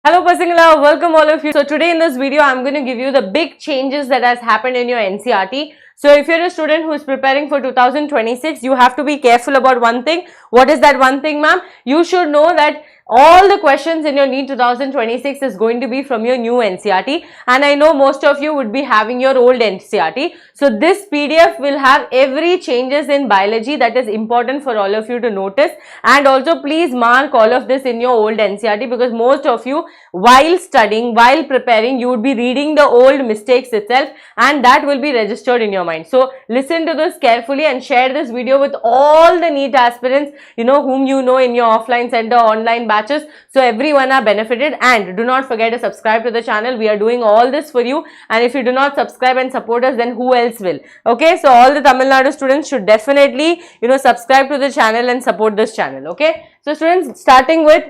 Hello Pasingala, welcome all of you. So today in this video, I'm going to give you the big changes that has happened in your NCERT. So if you're a student who is preparing for 2026, you have to be careful about one thing. What is that one thing, ma'am? You should know that all the questions in your NEET 2026 is going to be from your new NCERT, and I know most of you would be having your old NCERT. So this PDF will have every changes in biology that is important for all of you to notice, and also please mark all of this in your old NCERT, because most of you while studying, while preparing, you would be reading the old mistakes itself, and that will be registered in your mind. So listen to this carefully and share this video with all the NEET aspirants, whom you know in your offline center, online batches, so everyone are benefited. And do not forget to subscribe to the channel. We are doing all this for you, and if you do not subscribe and support us, then who else will? Okay, so all the Tamil Nadu students should definitely subscribe to the channel and support this channel. Okay, so students, starting with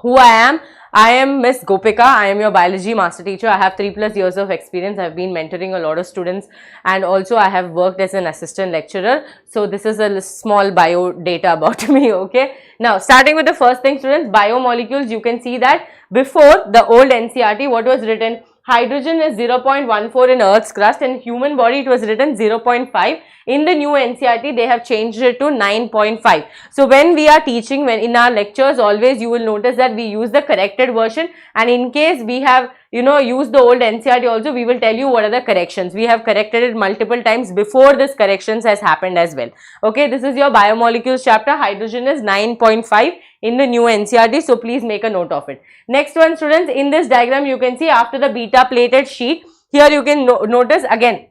who I am Miss Gopika. I am your biology master teacher. I have 3+ years of experience. I have been mentoring a lot of students, and also I have worked as an assistant lecturer. So this is a small bio data about me. Okay. Now starting with the first thing, students, biomolecules. You can see that before the old NCERT, what was written? Hydrogen is 0.14 in Earth's crust, and human body it was written 0.5. In the new NCERT, they have changed it to 9.5. So when we are teaching, when in our lectures, always you will notice that we use the corrected version, and in case we have used the old NCERT also, we will tell you what are the corrections. We have corrected it multiple times before this corrections has happened as well. Okay, this is your biomolecules chapter. Hydrogen is 9.5 in the new NCERT, so please make a note of it. Next one, students, in this diagram you can see after the beta plated sheet, here you can notice again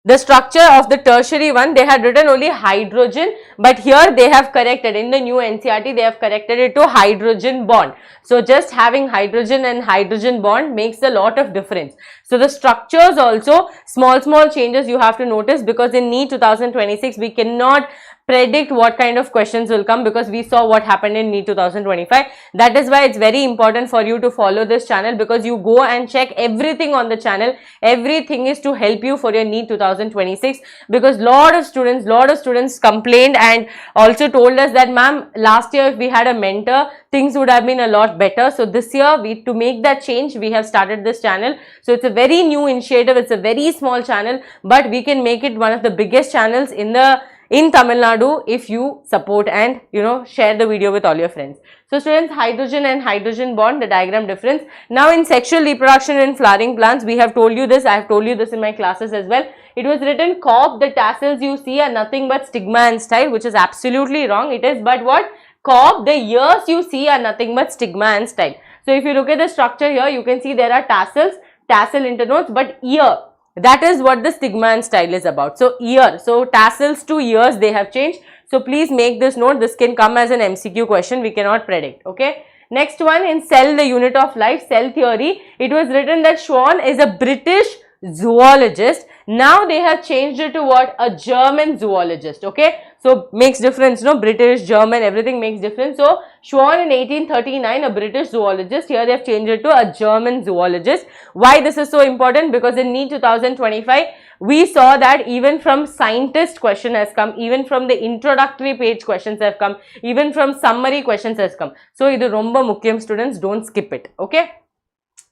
the structure of the tertiary one. They had written only hydrogen, but here they have corrected in the new NCERT, they have corrected it to hydrogen bond. So just having hydrogen and hydrogen bond makes a lot of difference. So the structures also, small changes you have to notice, because in NEET 2026 we cannot predict what kind of questions will come, because we saw what happened in NEET 2025. That is why it's very important for you to follow this channel, because you go and check everything on the channel. Everything is to help you for your NEET 2026, because lot of students complained and also told us that, ma'am, last year if we had a mentor, things would have been a lot better. So this year, to make that change, we have started this channel. So it's a very new initiative. It's a very small channel, but we can make it one of the biggest channels in Tamil Nadu if you support and share the video with all your friends. So students, hydrogen and hydrogen bond, the diagram difference. Now in sexual reproduction in flowering plants, we have told you this. I have told you this in my classes as well. It was written corp, the tassels you see are nothing but stigma and style, which is absolutely wrong. It is but what? Corp, the ears you see are nothing but stigma and style. So if you look at the structure here, you can see there are tassels, tassel internodes, but ear, that is what the stigma and style is about. So ear, so tassels to ears they have changed. So please make this note. This can come as an MCQ question. We cannot predict. Okay. Next one, in cell, the unit of life, cell theory. It was written that Schwann is a British zoologist. Now they have changed it to what? A German zoologist. Okay. So makes difference, British, German, everything makes difference. So Schwann in 1839, a British zoologist. Here they have changed it to a German zoologist. Why this is so important? Because in NEET 2025, we saw that even from scientist question has come, even from the introductory page questions have come, even from summary questions has come. So idu romba mukkiyam, students, don't skip it. Okay.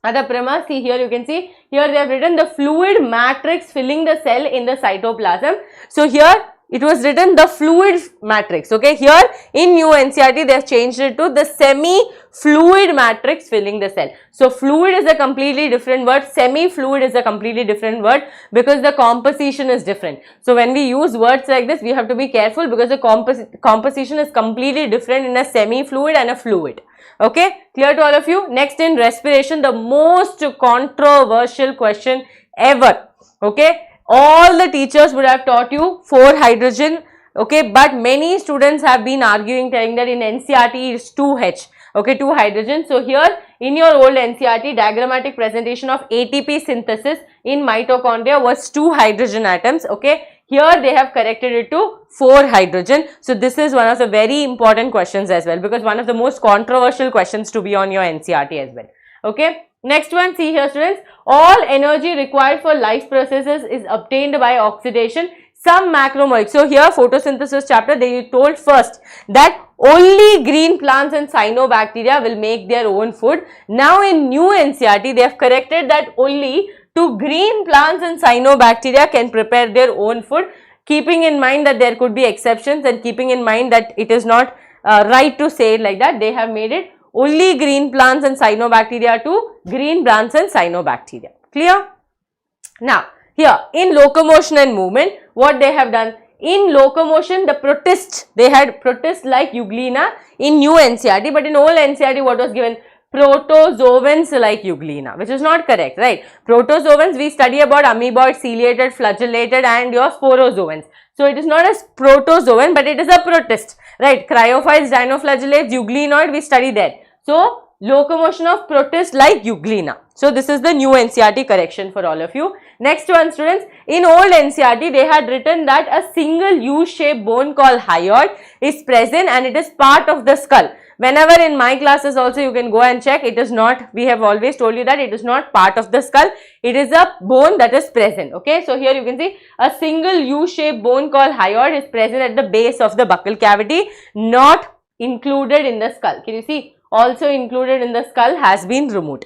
Other premise, see here you can see, here they have written the fluid matrix filling the cell in the cytoplasm. So here it was written the fluid matrix. Okay, here in new NCERT they have changed it to the semi-fluid matrix filling the cell. So fluid is a completely different word, semi-fluid is a completely different word, because the composition is different. So when we use words like this, we have to be careful, because the composition is completely different in a semi-fluid and a fluid. Okay, clear to all of you? Next, in respiration, the most controversial question ever. Okay, all the teachers would have taught you 4 hydrogen. Okay, but many students have been arguing, telling that in NCERT is 2H. Okay, 2 hydrogen. So here in your old NCERT, diagrammatic presentation of ATP synthesis in mitochondria was 2 hydrogen atoms. Okay, here they have corrected it to 4 hydrogen. So this is one of the very important questions as well, because one of the most controversial questions to be on your NCERT as well. Okay. Next one, see here, students, all energy required for life processes is obtained by oxidation. some macromolecules. So here photosynthesis chapter, they told first that only green plants and cyanobacteria will make their own food. Now in new NCERT, they have corrected that only to green plants and cyanobacteria can prepare their own food, keeping in mind that there could be exceptions and keeping in mind that it is not right to say it like that. They have made it only green plants and cyanobacteria to green plants and cyanobacteria. Clear? Now, here in locomotion and movement, what they have done? In locomotion, the protists, they had protists like Euglena in new NCERT, but in old NCERT, what was given? Protozoans like Euglena, which is not correct, right? Protozoans, we study about amoeboid, ciliated, flagellated and your sporozoans. So, it is not a protozoan, but it is a protist, right? Cryophytes, dinoflagellates, euglenoid, we study that. So, locomotion of protists like Euglena. So, this is the new NCERT correction for all of you. Next one, students, in old NCERT, they had written that a single U-shaped bone called hyoid is present and it is part of the skull. Whenever in my classes also you can go and check, it is not, we have always told you that it is not part of the skull, it is a bone that is present, okay. So, here you can see a single U-shaped bone called hyoid is present at the base of the buccal cavity, not included in the skull. Can you see? Also included in the skull has been removed,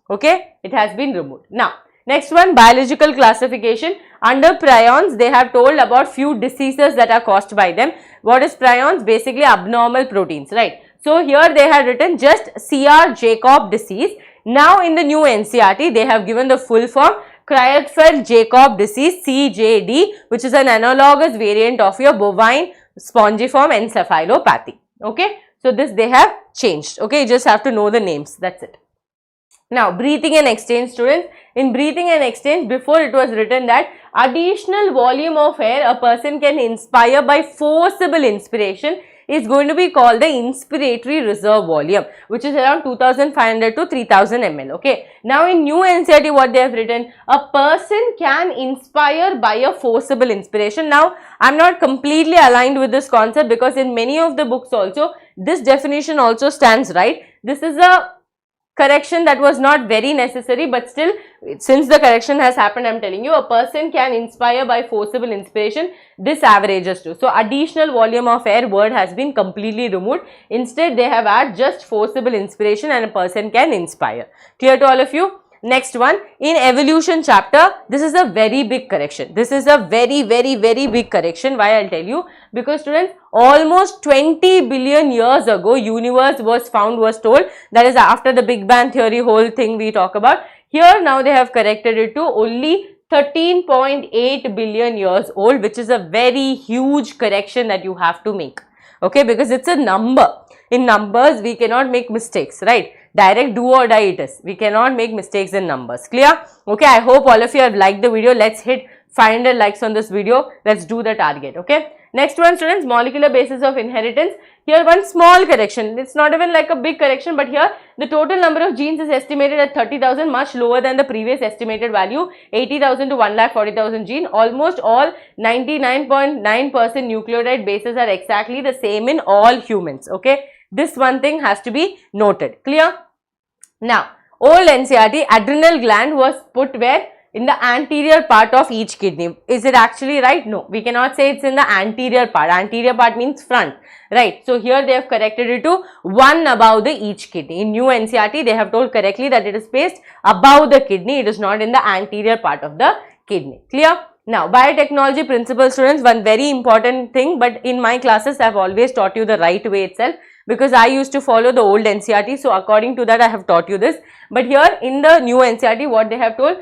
okay, it has been removed. Now, next one, biological classification. Under prions, they have told about few diseases that are caused by them. What is prions? Basically abnormal proteins, right. So, here they had written just CR-Jacob disease. Now, in the new NCERT, they have given the full form Creutzfeldt-Jakob disease CJD, which is an analogous variant of your bovine spongiform encephalopathy, okay. So, this they have changed, okay, you just have to know the names, that's it. Now, breathing and exchange, students, in breathing and exchange, before it was written that additional volume of air a person can inspire by forcible inspiration is going to be called the inspiratory reserve volume, which is around 2500 to 3000 ml, okay. Now, in new NCERT, what they have written, a person can inspire by a forcible inspiration. Now, I am not completely aligned with this concept because in many of the books also, this definition also stands right. This is a correction that was not very necessary, but still, since the correction has happened, I am telling you, a person can inspire by forcible inspiration, this averages to. So, additional volume of air word has been completely removed. Instead, they have added just forcible inspiration and a person can inspire. Clear to all of you? Next one, in evolution chapter, this is a very big correction. This is a very big correction. Why I'll tell you? Because students, almost 20 billion years ago, universe was found, was told. That is after the Big Bang theory whole thing we talk about. Here now they have corrected it to only 13.8 billion years old, which is a very huge correction that you have to make. Okay, because it's a number. In numbers, we cannot make mistakes, right? Direct do or die it is. We cannot make mistakes in numbers. Clear? Okay, I hope all of you have liked the video. Let's hit 500 likes on this video. Let's do the target. Okay. Next one, students, molecular basis of inheritance. Here one small correction. It's not even like a big correction, but here the total number of genes is estimated at 30,000, much lower than the previous estimated value, 80,000 to 1,40,000 gene. Almost all 99.9% nucleotide bases are exactly the same in all humans. Okay. This one thing has to be noted. Clear? Now, old NCERT, adrenal gland was put where? In the anterior part of each kidney. Is it actually right? No, we cannot say it's in the anterior part. Anterior part means front, right? So, here they have corrected it to one above the each kidney. In new NCERT, they have told correctly that it is placed above the kidney. It is not in the anterior part of the kidney. Clear? Now, biotechnology principle, students, one very important thing, but in my classes, I have always taught you the right way itself, because I used to follow the old NCERT. So, according to that, I have taught you this. But here in the new NCERT, what they have told,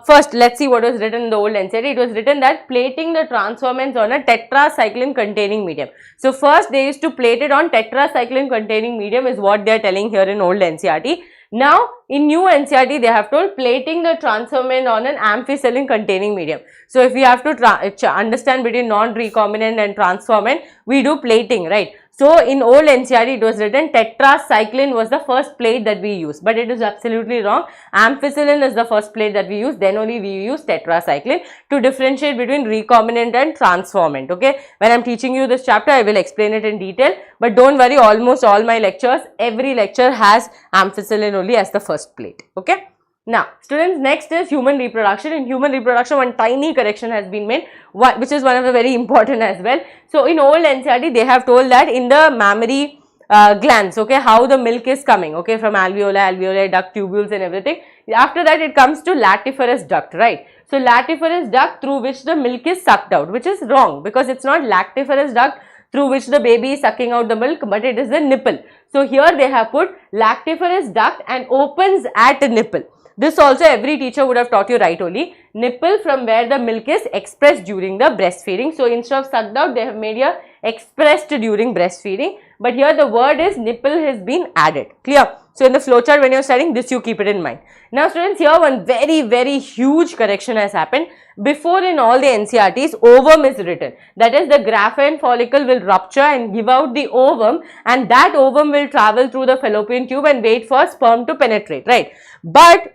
first, let's see what was written in the old NCERT. It was written that plating the transformants on a tetracycline containing medium. So, first they used to plate it on tetracycline containing medium is what they are telling here in old NCERT. Now, in new NCERT, they have told plating the transformant on an ampicillin containing medium. So, if we have to understand between non-recombinant and transformant, we do plating, right? So, in old NCERT, it was written tetracycline was the first plate that we use, but it is absolutely wrong. Ampicillin is the first plate that we use, then only we use tetracycline to differentiate between recombinant and transformant. Okay, when I am teaching you this chapter, I will explain it in detail, but don't worry, almost all my lectures, every lecture has ampicillin only as the first plate. Okay. Now, students, next is human reproduction. In human reproduction, one tiny correction has been made, which is one of the very important as well. So, in old NCERT, they have told that in the mammary glands, okay, how the milk is coming, okay, from alveoli, duct, tubules and everything. After that, it comes to lactiferous duct, right? So, lactiferous duct through which the milk is sucked out, which is wrong because it's not lactiferous duct through which the baby is sucking out the milk, but it is the nipple. So, here they have put lactiferous duct and opens at the nipple. This also every teacher would have taught you, right, only. Nipple from where the milk is expressed during the breastfeeding. So, instead of sucked out, they have made here expressed during breastfeeding. But here the word is nipple has been added. Clear? So, in the flowchart when you are studying this, you keep it in mind. Now, students, here one very huge correction has happened. Before in all the NCERTs, ovum is written. That is, the graphene follicle will rupture and give out the ovum, and that ovum will travel through the fallopian tube and wait for sperm to penetrate, right? But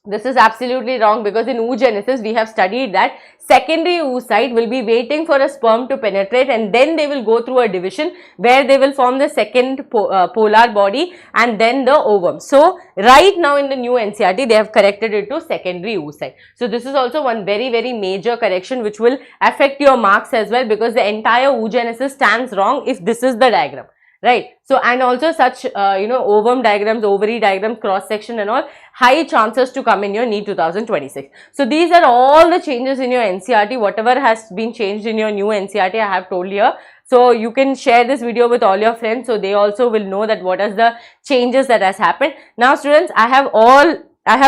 this is absolutely wrong because in oogenesis we have studied that secondary oocyte will be waiting for a sperm to penetrate and then they will go through a division where they will form the second polar body and then the ovum. So, right now in the new NCERT they have corrected it to secondary oocyte. So, this is also one very major correction which will affect your marks as well because the entire oogenesis stands wrong if this is the diagram. Right. So, and also such, ovum diagrams, ovary diagrams, cross section and all, high chances to come in your NEET 2026. So, these are all the changes in your NCERT, whatever has been changed in your new NCERT, I have told here. So, you can share this video with all your friends, so they also will know that what is the changes that has happened. Now, students, I have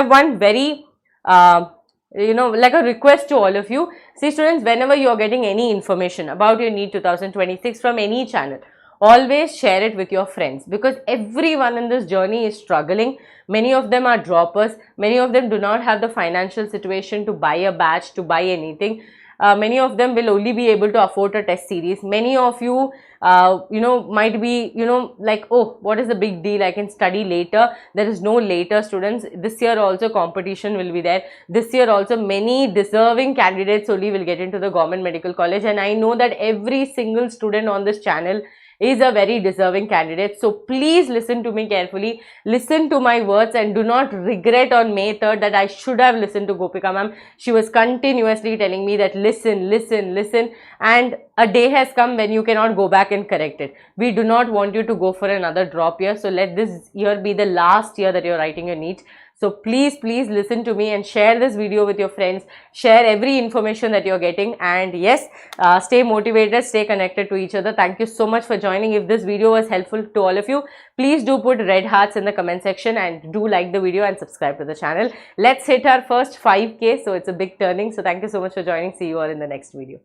one very, like a request to all of you. See, students, whenever you are getting any information about your NEET 2026 from any channel, always share it with your friends because everyone in this journey is struggling. Many of them are droppers. Many of them do not have the financial situation to buy a batch, to buy anything. Many of them will only be able to afford a test series. Many of you, might be, like, oh, what is the big deal? I can study later. There is no later, students. This year also competition will be there. This year also many deserving candidates only will get into the government medical college. And I know that every single student on this channel is a very deserving candidate. So, please listen to me carefully, listen to my words and do not regret on May 3rd that I should have listened to Gopika ma'am. She was continuously telling me that listen, and a day has come when you cannot go back and correct it. We do not want you to go for another drop year. So, let this year be the last year that you are writing your NEET. So, please listen to me and share this video with your friends, share every information that you are getting, and yes, stay motivated, stay connected to each other. Thank you so much for joining. If this video was helpful to all of you, please do put red hearts in the comment section and do like the video and subscribe to the channel. Let's hit our first 5K, so it's a big turning. So, thank you so much for joining. See you all in the next video.